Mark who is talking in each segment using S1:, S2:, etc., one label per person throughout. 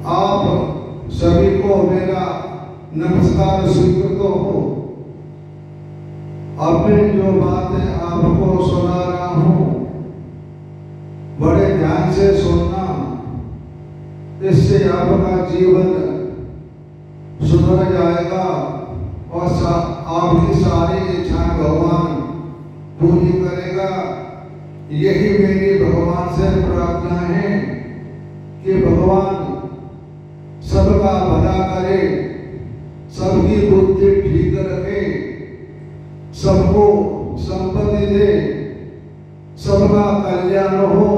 S1: आप सभी को मेरा नमस्कार स्वीकृत हो। अपनी जो बातें आपको सुना रहा हूँ बड़े ध्यान से सुनना, इससे आपका जीवन सुधर जाएगा और आपकी सारी इच्छाएं भगवान पूरी करेगा। यही मेरी भगवान से प्रार्थना है कि भगवान सबका भला करे, सबकी बुद्धि ठीक रखे, सबको संपत्ति दे, सबका कल्याण हो।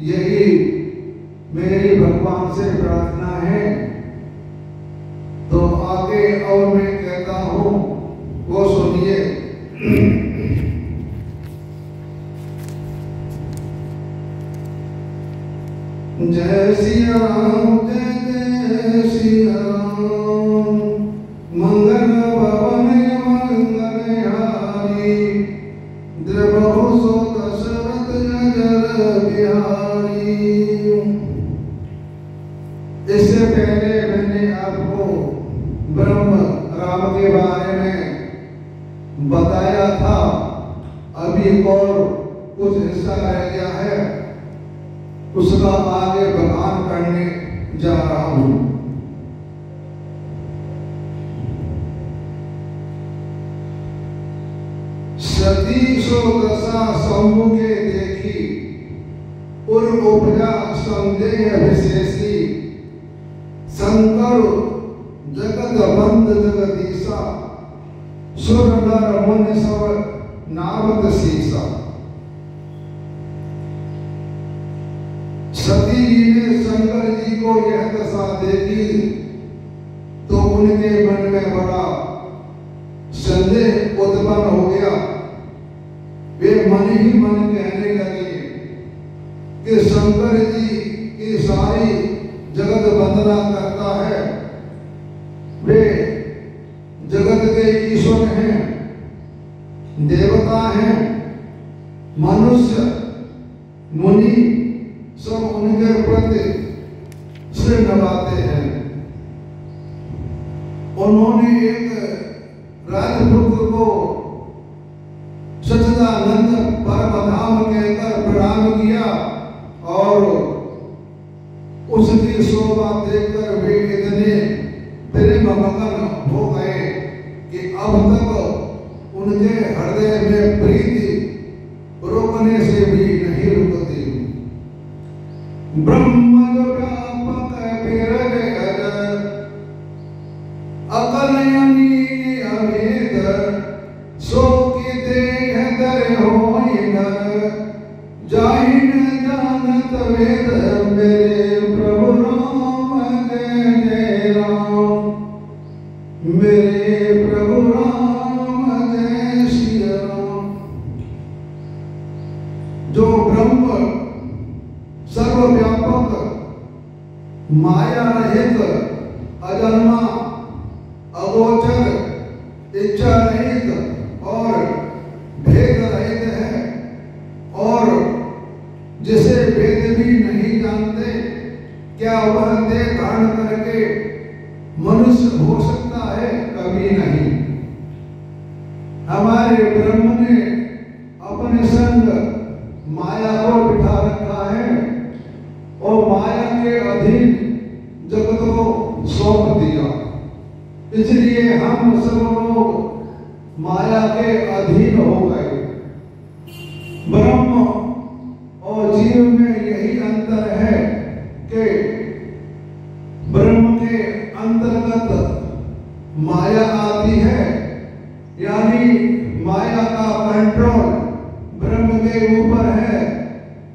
S1: यही मेरी भगवान से प्रार्थना है। तो आगे और मैं कहता हूँ वो सुनिए। जय सिया राम, जय सिया राम। मंगल भवन मंगलहारी, द्रवहु सो दशरथ जर बिहारी। इससे पहले मैंने आपको ब्रह्म राम के बारे में बताया था। अभी और कुछ हिस्सा रह गया है, उसका आगे बखान करने जा रहा हूं। सती सो दशा सम्मुखे देखी, उर उपजा संदेह विशेषी। शंकर जगत बंद जगदीशा, सुर नर मुनि सब नावत शीशा। सती जी ने शंकर जी को यह दशा देखी तो उनके मन में बड़ा संदेह उत्पन्न हो गया। वे मन ही मन कहने लगे कि शंकर जी की सारी जगत वंदना करता है, वे जगत के ईश्वर हैं, देवता हैं, मनुष्य मुनि सब उनके प्रति सिर नवाते हैं। उन्होंने एक राजपुत्र को सच्चिदानंद परम धाम कहकर प्रणाम किया और उसकी शोभा देखकर वे इतने प्रेम मगन हो गए कि अब तक उनके हृदय में प्रीति रोकने से भी नहीं रुकती। ब्रह्म जो व्यापक विरज अकलयनी अभेद, सो की देह धरे होई नर, जाहि न जानत वेद। मेरे प्रभु राम जय जय राम, मेरे प्रभु राम जय श्री राम। जो ब्रह्म सर्वव्यापक, माया रहित, अजन्मा, अगोचर, इच्छा रहित और भेद रहित है, और जिसे भेद भी नहीं जानते, क्या वह देह धारण करके मनुष्य हो सकता है? कभी नहीं। हमारे ब्रह्म ने अपने संग माया को बिठा रखा है और माया के अधीन जगत को सौंप दिया। इसलिए हम सब लोग माया के अधीन हो गए। ब्रह्म और जीव में यही अंतर है कि ब्रह्म के अंतर्गत माया आती है, यानी माया का कंट्रोल ब्रह्म के ऊपर है।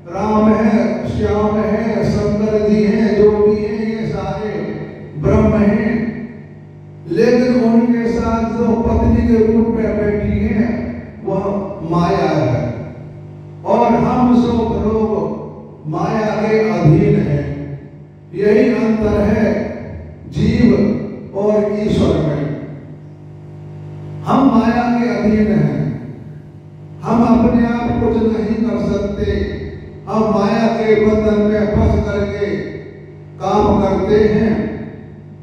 S1: राम है, श्याम है, शंकर जी है, जो भी है ये सारे ब्रह्म हैं, लेकिन उनके साथ जो पत्नी के रूप में बैठी है वह माया है और हम सब लोग माया के अधीन हैं। यही अंतर है जीव और ईश्वर में। हम माया के अधीन हैं, हम अपने आप कुछ नहीं कर सकते। हम माया के बंधन में फंस करके काम करते हैं,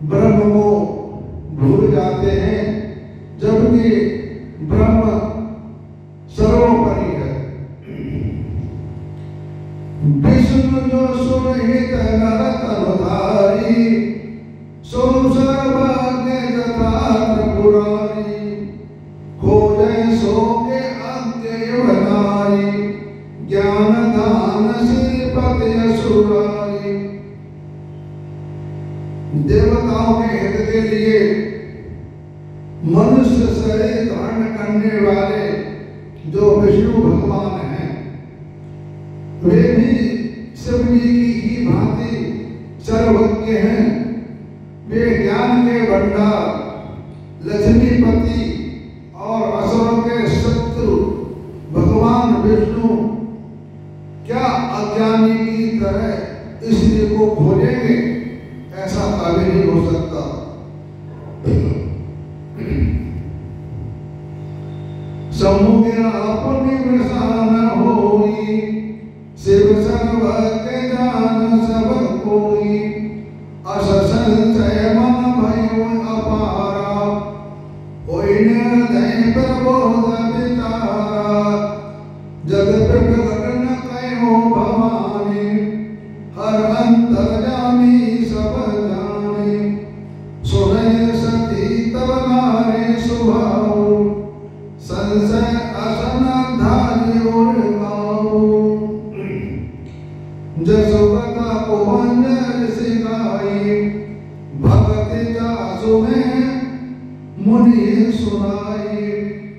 S1: ब्रह्म को भूल जाते हैं, जबकि ब्रह्म सर्वोपरि है। विष्णु जो सुरहित नर तनुधारी, सो सर्वज्ञ तथा पुरारी, खोजे सो के अज्ञेय बनाई, ज्ञान दान श्रीपति असुराई। देवताओं के हित के लिए मनुष्य शरीर धारण करने वाले जो विष्णु भगवान हैं, वे भी शिव जी की ही भांति सर्वज्ञ हैं। वे ज्ञान के भंडार, लक्ष्मीपति और असुरों के शत्रु भगवान विष्णु क्या अज्ञानी की तरह इसलिए को खोजेंगे? ऐसा कभी नहीं हो सकता। समूह अपनी प्रसाद होई, शिव सर्वज्ञ जान सब कोई, अस संशय मन भयो अपारा, होई निर्दय प्रबोध विचारा, जगत प्रकट न कहो भवानी, हर अंतर्यामी सब जाने, सुनय सती तब नारे सुभाऊ, संशय असन धार्य और गाओ। जसोकता को वंदन सिखाई, भक्ति जासु में मुनि सुनाई,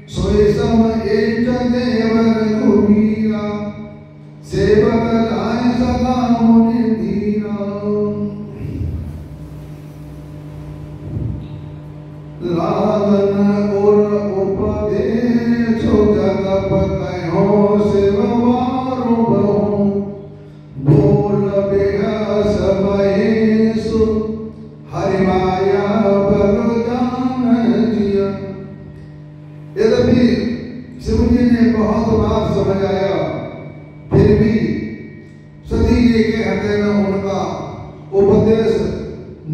S1: सोई सम एक देवर कुमीरा, सेवक जाय सदा मुनि धीरा। लागन और उपदेश जगत कहो शिव वारु बहु, बोल बेहस महेशु, हरि माया बल जान जिया। यद्यपि शिव जी ने बहुत बार समझाया, फिर भी सती जी के हृदय में उनका उपदेश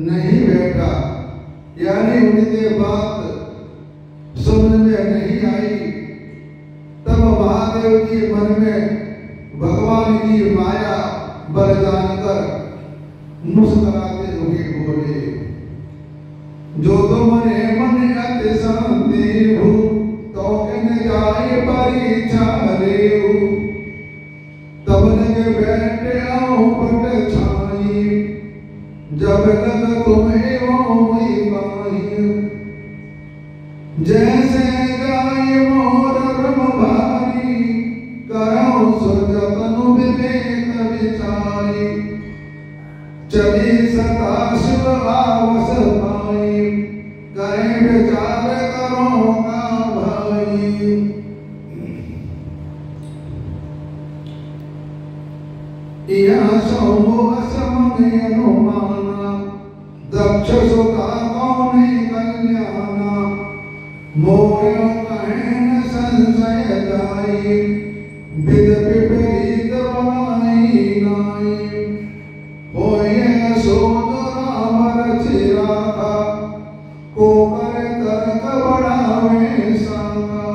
S1: नहीं बैठा, यानी उनके बात समझ में नहीं आई। तब महादेव जी मन में भगवान की माया बल जानकर मुस्कुराते हुए बोले, जो तुमने मन अति शांति भू, तो किन जाए परीक्षा रेऊ, तब लगे बैठे आओ पट छाई, जब लग तुम्हें वही पाई, जैसे गाय मोर ब्रह्म भारी, करो सुजतनु विवेक विचारी, चली सदा शिव आवस पाई, करें विचार करो का भाई। यह सौमो असमय अनुमाना, दक्ष सुता कौन कल्याणा, मोर कहन संशय जाई, विद विपरीत बनाई नाई, होय सोद राम रचिरा था, को कर तर्क बढ़ावे सागा,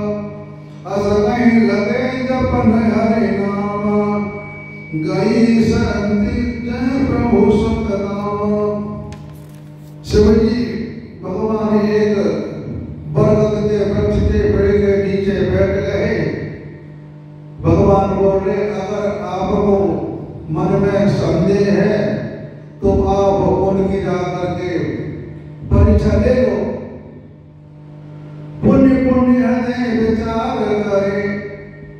S1: अस कहीं लगे जपन हरे नामा, गई सरंती जय प्रभु सुख नाम। शिव जी भगवान एक बरगद के वृक्ष के पेड़ के नीचे बैठ गए। भगवान बोले, अगर आपको मन में संदेह है तो आप उनकी जाकर के परीक्षा ले लो। पुण्य पुण्य हृदय विचार करे,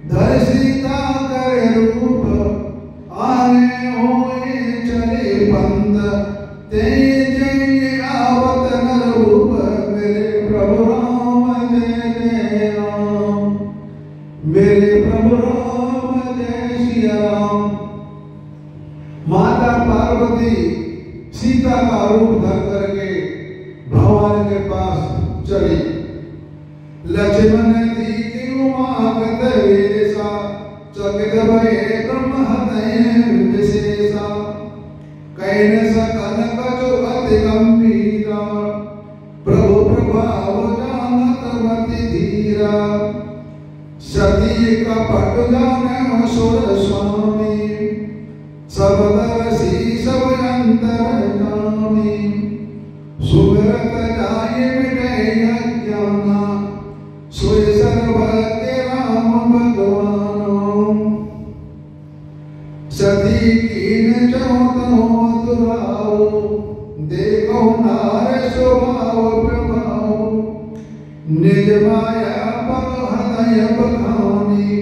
S1: धर सीता करे रूप, आने होए चले बंद, तेज आवत नर रूप, मेरे प्रभु राम जय जय राम, मेरे प्रभु राम जय श्री राम। माता पार्वती सीता का रूप धर करके भगवान के पास चली। लक्ष्मण दीदी उमागत वेशा, चकित भये ब्रह्म हृदय विशेषा, कैन सकल कछु अति गंभीरा, प्रभु प्रभाव जानत मति धीरा, सती कपट जाने असुर स्वामी, सबदर्शी सब अंतर्यामी, सुब्रत जाय मिटे अज्ञाना, सोई सर्वज्ञ राम भगवान। सती कीन चौतनो दुराओ, देखो नार स्वभाव प्रभाव, निज माया पर हृदय बखानी,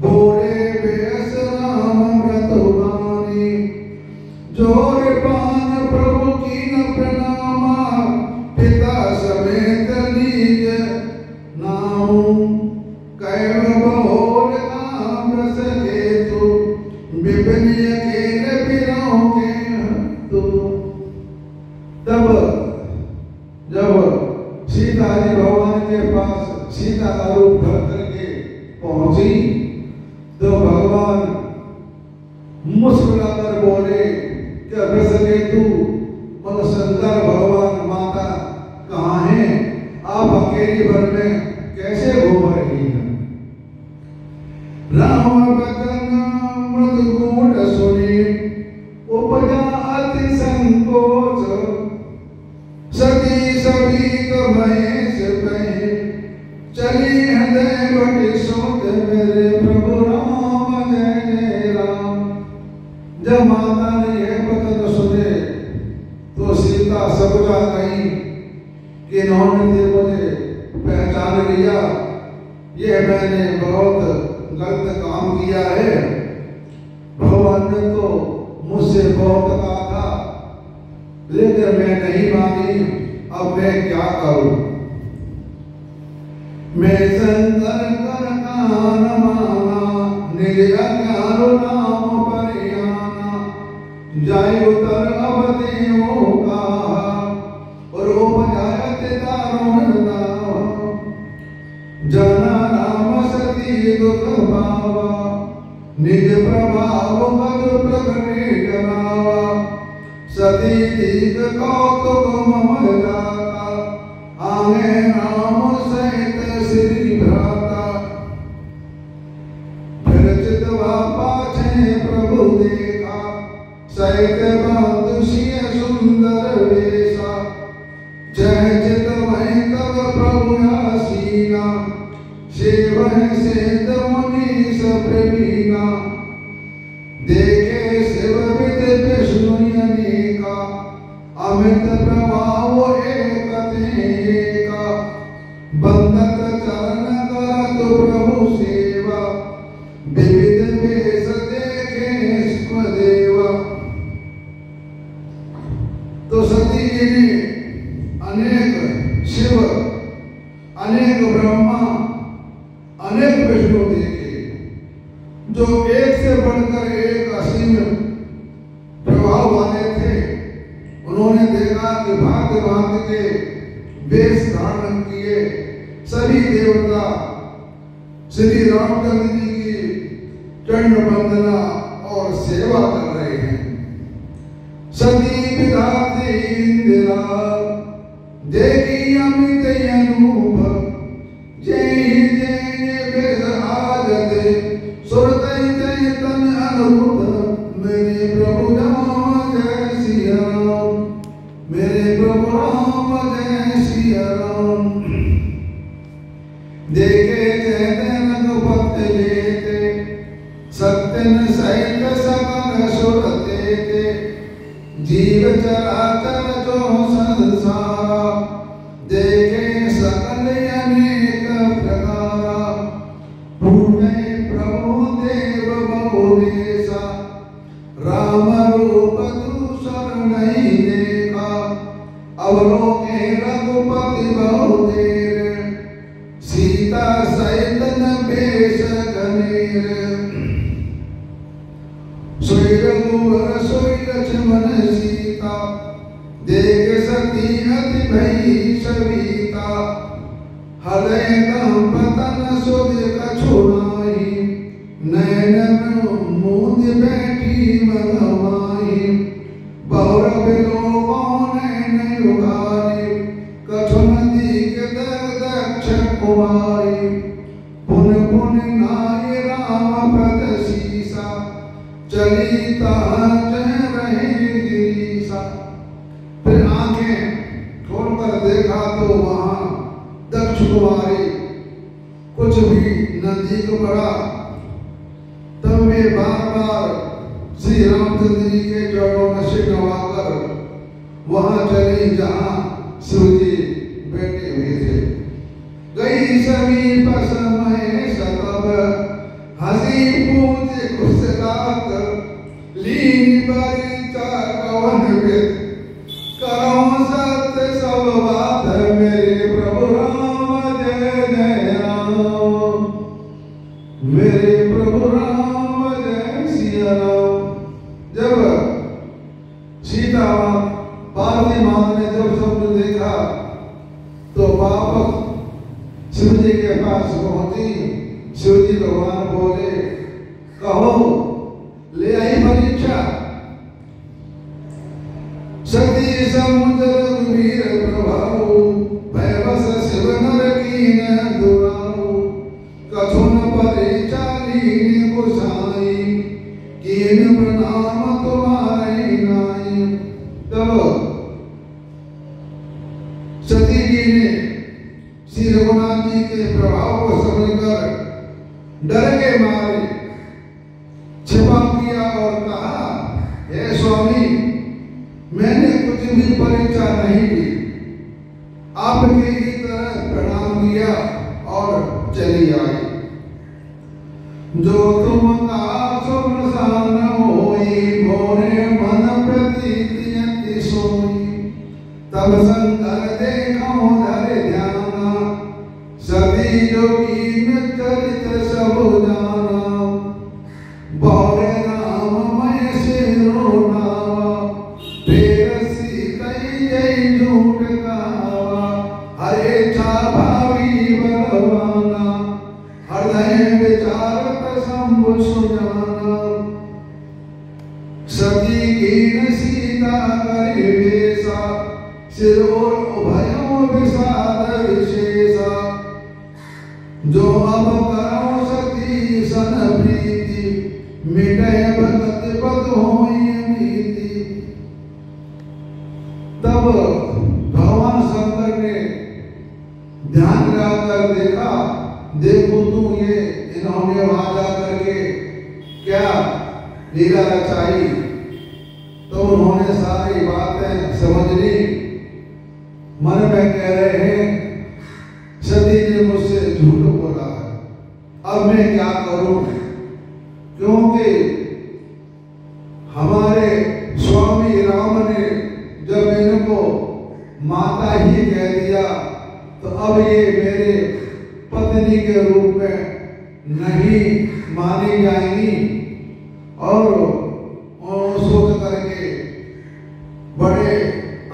S1: बोले बेस राम व्रतवानी, जोर पान प्रभु कीन प्रणामा, पिता समेत निज नाम, कैव बहुल काम रस हेतु, विपिन अकेले बिरौ के हतु। तब जब सीता जी भगवान के पास सीता का रूप धर करके पहुंची, तो भगवान मुस्कुराकर बोले कि रसकेतु और शंकर भगवान माता कहाँ हैं? आप अकेली वन में कैसे घूम रही हैं? राम वचन मृदुगुण सुनी, उपजा अति संकोच, सती सभी तो महेश कहे, चली हृदय बड़ी सोच मेरे प्रभु राम जय जय राम। जब माता ने यह वचन सुने तो सीता सबका कही कि इन्होंने मुझे पहचान लिया, यह मैंने बहुत गलत काम किया है। भगवान ने तो मुझसे बहुत कहा था, लेकिन मैं नहीं मानी, अब मैं क्या करूं? मैं शंकर कर कान माना, निज अज्ञान नाम परियाना, जाय उतर अब देवों कहा, और उपजायत दारुण दावा, जना राम सती दुख भावा, निज प्रभाव मधु प्रगटे डरावा, सती दीक कौतुक मम जाता, आगे राम सहित श्री भ्राता, फिर चितवा पाछे प्रभु देखा, सहित बंधु सिय सुंदर वेशा, जय चित वहीं तब प्रभु आसीना, सेवह सेत मुनि सप्रवीणा, देखे शिव विद विष्णु अनेका, अमित प्रभाव एक तेका, बंधत चरण करत प्रभु सेवा, विविध वेश देखे स्वदेवा। तो सती जी ने अनेक शिव, अनेक ब्रह्मा, अनेक विष्णु देखे, जो एक से बढ़कर एक असीम प्रभाव वाले थे। उन्होंने देखा कि भांति भांति के वेश धारण किए सभी देवता श्री रामचंद्र जी की चरण वंदना और सेवा कर रहे हैं। सती विधात्री इंदिरा, देखी अमित अनुभव, जय जय वेश आजते, सुरत चैतन अनुभूत, मेरे प्रभु राम जय सिया राम, मेरे प्रभु राम जय सिया राम। देखे चैतन रघुपत लेते, सत्यन सहित सकल सुरते थे, जीव चराचर जो संसारा, देखे सकल अनेक प्रकारा, पूरे प्रभु देव बहुवेशा, राम रूप दूसर नहीं देखा, अवलोके रघुपति बहुदेर, सीता सहित बेश घनेर, सोई रघुवर सोई लक्ष्मण सीता, देख सती अति भई सविता, हृदय कंपतन सुध कछु नाहि, नयन मूंद बैठी मनमाहि, बहु और बिलों ने नहीं उगारी, कछु नदी के दक्ष कुमारी, पुन पुन नाय राम पद सीसा, चली ताज रहे गिरीसा। फिर आंखें खोलकर देखा तो वहां दक्ष कुमारी कुछ भी नदी को पड़ा। तब वे बार बार श्री रामचंद्र जी के चरणों में सिर नवाकर वहां चली जहां शिव जी बैठे हुए थे। गई समीप समय सतब, हंसी पूज कुशलाक, लीन परिचा कवन विद, करो सत्य सब बात, मेरे प्रभु राम जय जय राम, मेरे प्रभु राम जय सिया राम। जब सीता पार्वती माता ने जब स्वप्न देखा तो वापस शिव जी के पास पहुंची। शिव जी भगवान बोले, कहो ले आई परीक्षा। सती समुद्र वीर प्रभाव, भयवश शिव नर कीन दुराऊ, कछुन परीक्षा लीन गोसाई, कीन प्रणाम तुम्हारे नाई। तब सती जी ने श्री रघुनाथ जी के प्रभाव को समझकर डर के मारे छिपा किया और कहा, हे स्वामी, मैंने कुछ भी परीक्षा नहीं दी, आपके ही तरह प्रणाम किया और चली आई। जो तुम का स्वप्न सान होई, भोरे मन प्रतीति सोई, तब संकर देखो धर ध्याना, सती जोगी में चरित्र सब जाना, बहुरे राम मैं सिरो नावा, बेरसी कई जय झूठ कहावा, हरे छा भावी बलवाना, हृदय विचारत शंभु सुजाना। सती कीन सीता करि वेसा, सिरोर उभयों विषाद विशेषा, जो अब करो सती सन प्रीति, मिटे भगत पद होई नीति। तब भगवान शंकर ने ध्यान लगाकर देखा, देखो तू ये इन्होंने वहां जाकर के क्या लीला रचाई। तो उन्होंने सारी बातें समझ ली। मन में कह रहे हैं, सती ने मुझसे झूठ बोला है, अब मैं क्या करूं, क्योंकि हमारे स्वामी राम ने जब इनको माता ही कह दिया, तो अब ये मेरे पत्नी के रूप में नहीं मानी जाएंगी। और सोच करके बड़े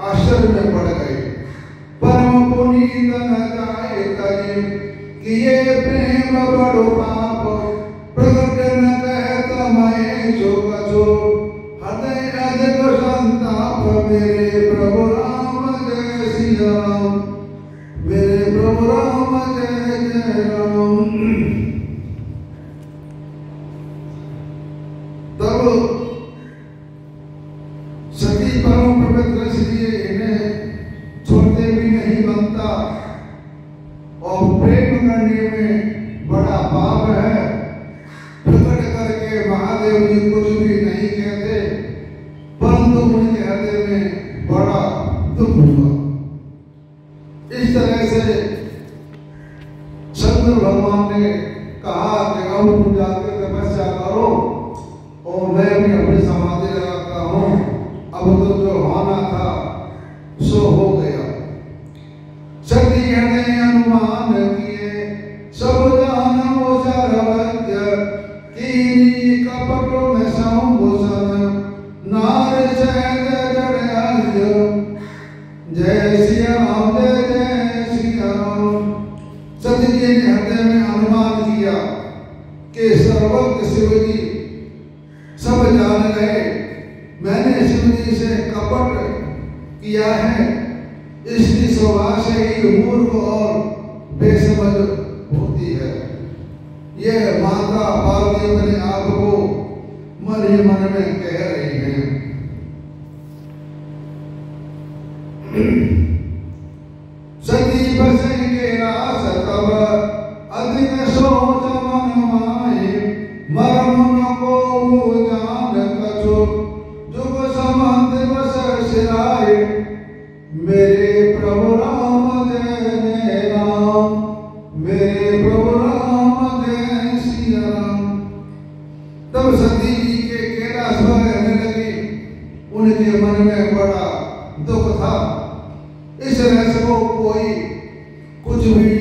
S1: आश्चर्य में पड़ गए। परम पुनीत न जाए करी, किए प्रेम बड़ो पाप, प्रगट न कहत मैं जो कछो, हृदय अधिक संताप, मेरे प्रभु राम जय सिया राम, मेरे प्रभु राम जय जय राम। तब सती परम पवित्र इसलिए इन्हें छोड़ते भी नहीं बनता, और प्रेम करने में बड़ा पाप है। प्रकट करके महादेव जी कुछ भी नहीं कहते, परंतु उनके हृदय में बड़ा दुख हुआ। इस तरह से शंकर भगवान ने कहा कि अब तुम जाकर तपस्या करो और मैं भी अपनी समाधि लगाता हूं। अब तो जो होना था सो हो गया। सती हृदय अनुमान किए, सब जानो सर्वज्ञ, कीनी कपट में संभूषण, नार चैत जड़ जय सिया राम जय जय सिया राम। सती जी ने हृदय में अनुमान किया कि सर्वज्ञ शिव जी सब जान गए, मैंने शिव जी से कपट किया है, इसकी स्वभाव से ही मूर्ख और बेसमझ होती है। यह माता पार्वती अपने आप को मन ही मन में कह रही है। सती बसे के रास तब अधिक सोच मन माहे, मरम न को जान कछु जुग समंत बस सिराए, मेरे प्रभु राम जय जय राम, मेरे प्रभु राम जय श्री राम। तब सती जी के कैलाश पर रहने लगी। उनके मन में बड़ा दुख था। इस रहस्य को कोई कुछ भी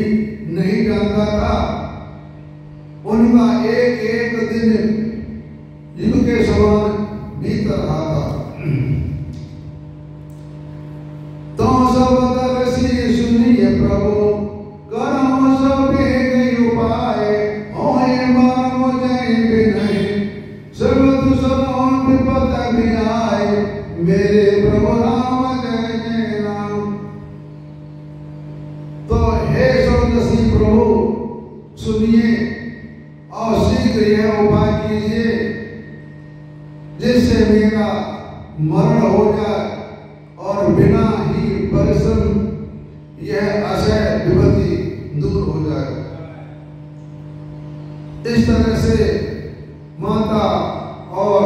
S1: नहीं जानता था। उनका एक एक दिन युग के समान बीत रहा था। तो सब दर्शी सुनिए प्रभु, कर्म सब एक उपाय, होए मरम जय बिनहि, सब दुसरों विपद भी आए, मेरे प्रभु राम जय जय राम। तो हे सौदसी प्रभु सुनिए और शीघ्र यह उपाय कीजिए जिससे मेरा मरण हो जाए और बिना ही परिश्रम यह असह्य विपत्ति दूर हो जाए। इस तरह से माता और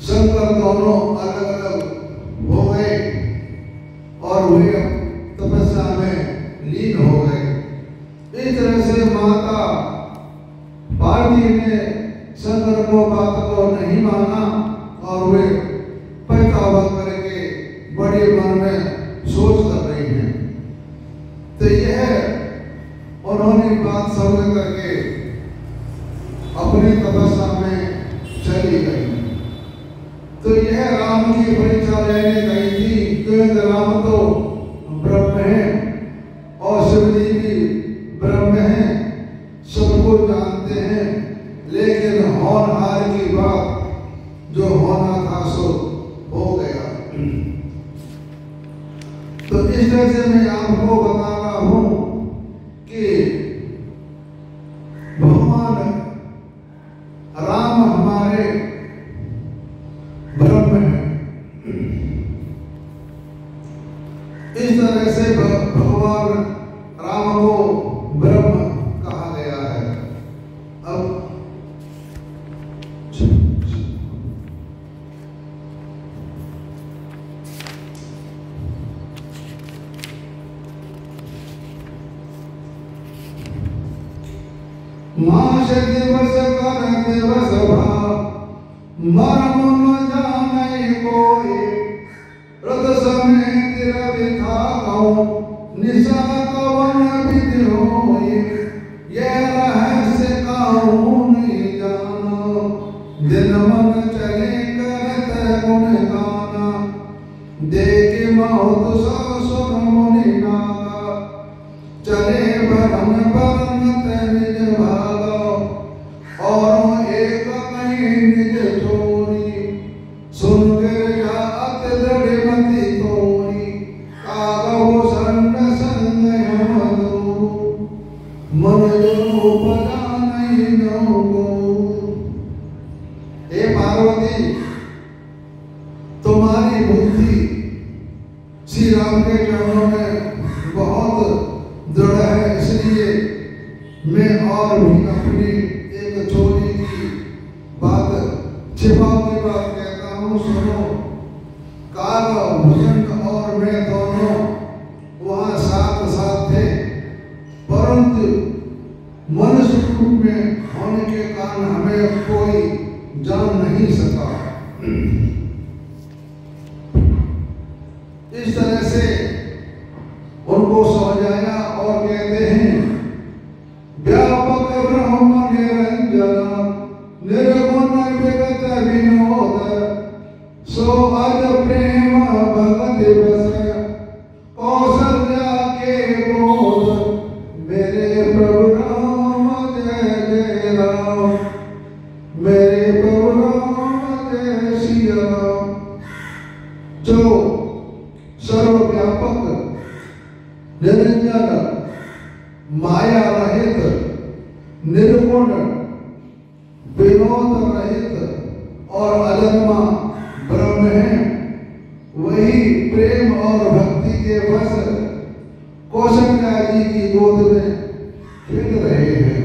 S1: शंकर दोनों अलग अलग हो गए और वे तपस्या में लीन हो गए। इस तरह से माता पार्वती ने शंकर को बात को नहीं माना और वे पछतावा करके बड़े मन में सोच कर रही हैं। तो यह उन्होंने बात समझ करके अपनी तपस्या में चली गई। तो यह राम की परीक्षा लेने गई थी, क्योंकि राम तो ब्रह्म है और शिव जी भी ब्रह्म है, सबको जानते हैं। लेकिन होनहार की बात जो होना था सो हो गया। तो इस तरह से मैं आपको बता रहा हूं कि भगवान राम हमारे ब्रह्म है। इस तरह से भगवान राम को ब्रह्म कहा गया है। अब मास दिवस कर दिवस भा, मरम न जाने कोई, रत समेत रवि था कहूं, निशा कवन विधि होई, यह रहस्य कहूं नहीं जानो, दिन मन चले करत गुण गाना, देख बहुत सुर मुनि नागा, चले भरन भरन निज भागो, और एक कहीं निज छोरी, सुन कर जात दृढ़ मति तोरी, कागो संग संग मधु, मन जो उपजा नहीं नौको। हे पार्वती, तुम्हारी बुद्धि श्री राम के चरणों में बहुत दृढ़ है, इसलिए मैं और भी अपनी एक छोरी की बात छिपा के बात कहता हूँ, सुनो। काल भुजंग और मैं दोनों वहां साथ साथ थे, परंतु मनुष्य रूप में होने के कारण हमें कोई जान नहीं सका। इस तरह से उनको समझाया और कहते हैं, व्यापक ब्रह्म निरंजन, निर्गुण विगत विनोद, सो अज प्रेम भगत बस, कौशल्या के बोध, मेरे प्रभु राम जय जय राम, मेरे प्रभु राम जय श्री राम। जो सर्वव्यापक, निरंजन, माया रहित, निर्गुण, विनोद रहित और अजन्मा ब्रह्म है। वही प्रेम और भक्ति के वश कौशल्या जी की गोद में खेल रहे हैं।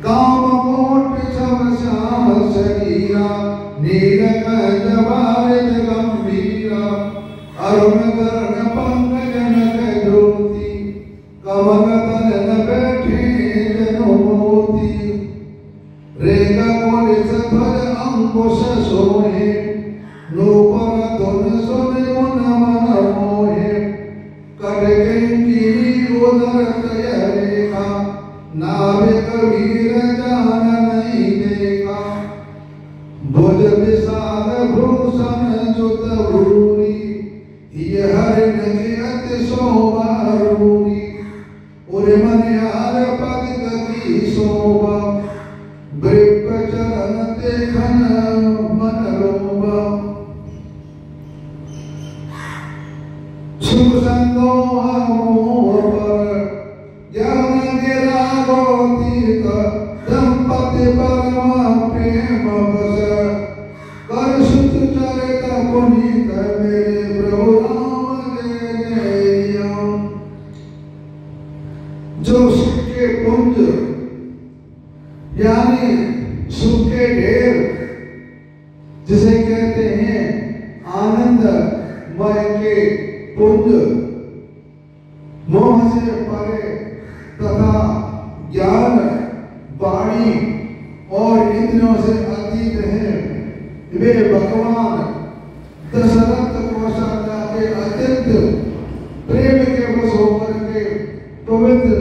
S1: काम कोट छव श्याम शरीरा, नीलकंठ भारित गंभीरा, अरुण कर्ण पंकज नख ज्योति, कमल तलन बैठे जनोति, रेग कुलिस ध्वज अंकुश सोहे, नूपुर धुन सुन मुन मन मोहे, कटकिंकिनी उदर तय रेखा, नाविक वीर जान नहीं देखा, भुज विशाल भूषण जुत भूरी, ये हरिण की अति शोभा रूरी, उरे मनिहार पद की शोभा, वृक्ष चरण देखन मन लोभा, सुख संदोह मोह पर ज्ञान गिरा गोतीत, दंपति परम प्रेम बस, कर सुत चरित पुनीत मेरे प्रभु राम जय जय। जो सुख के पुंज यानी सुख के ढेर जिसे कहते हैं आनंद मय के पुंज, मोह से परे तथा ज्ञान वाणी और इंद्रियों से अतीत है, वे भगवान दशरथ कौशल्या के अत्यंत प्रेम के वश होकर के पवित्र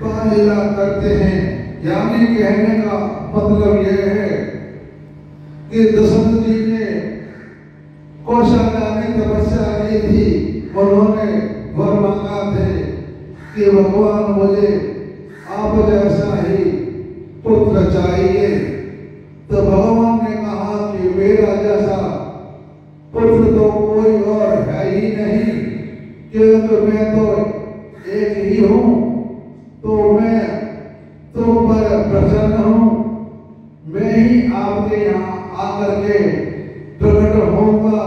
S1: बालीला करते हैं। यानी कहने का मतलब यह है कि दशरथ जी ने कौशल्या ने तपस्या की थी, उन्होंने वर मांगा थे कि भगवान मुझे आप जैसा ही पुत्र चाहिए। तो भगवान ने कहा कि मेरा जैसा पुत्र तो कोई और है ही नहीं, क्योंकि मैं तो एक ही हूँ, तो मैं तुम पर प्रसन्न हूँ, मैं ही आपके यहाँ आकर के प्रकट होऊंगा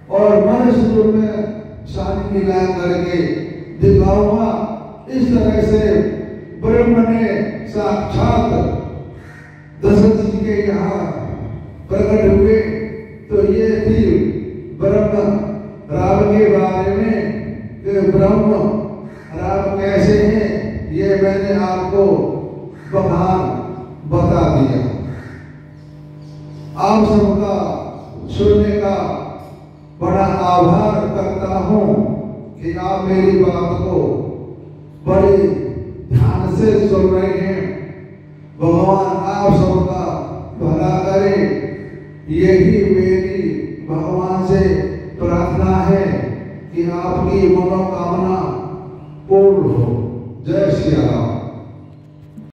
S1: और मनुष्य रूप में शादी मिला करके दिखाऊंगा। इस तरह से ब्रह्म ने साक्षात दशरथ जी के यहाँ प्रकट हुए। तो ये थी ब्रह्म राम के बारे में कि ब्रह्म राम कैसे हैं, ये मैंने आपको बखान बता दिया। आप सबका सुनने का बड़ा आभार करता हूँ कि आप मेरी बात को बड़े ध्यान से सुन रहे हैं। भगवान आप सबका भला करे, यही मेरी भगवान से प्रार्थना है कि आपकी मनोकामना पूर्ण हो। जय श्री राम।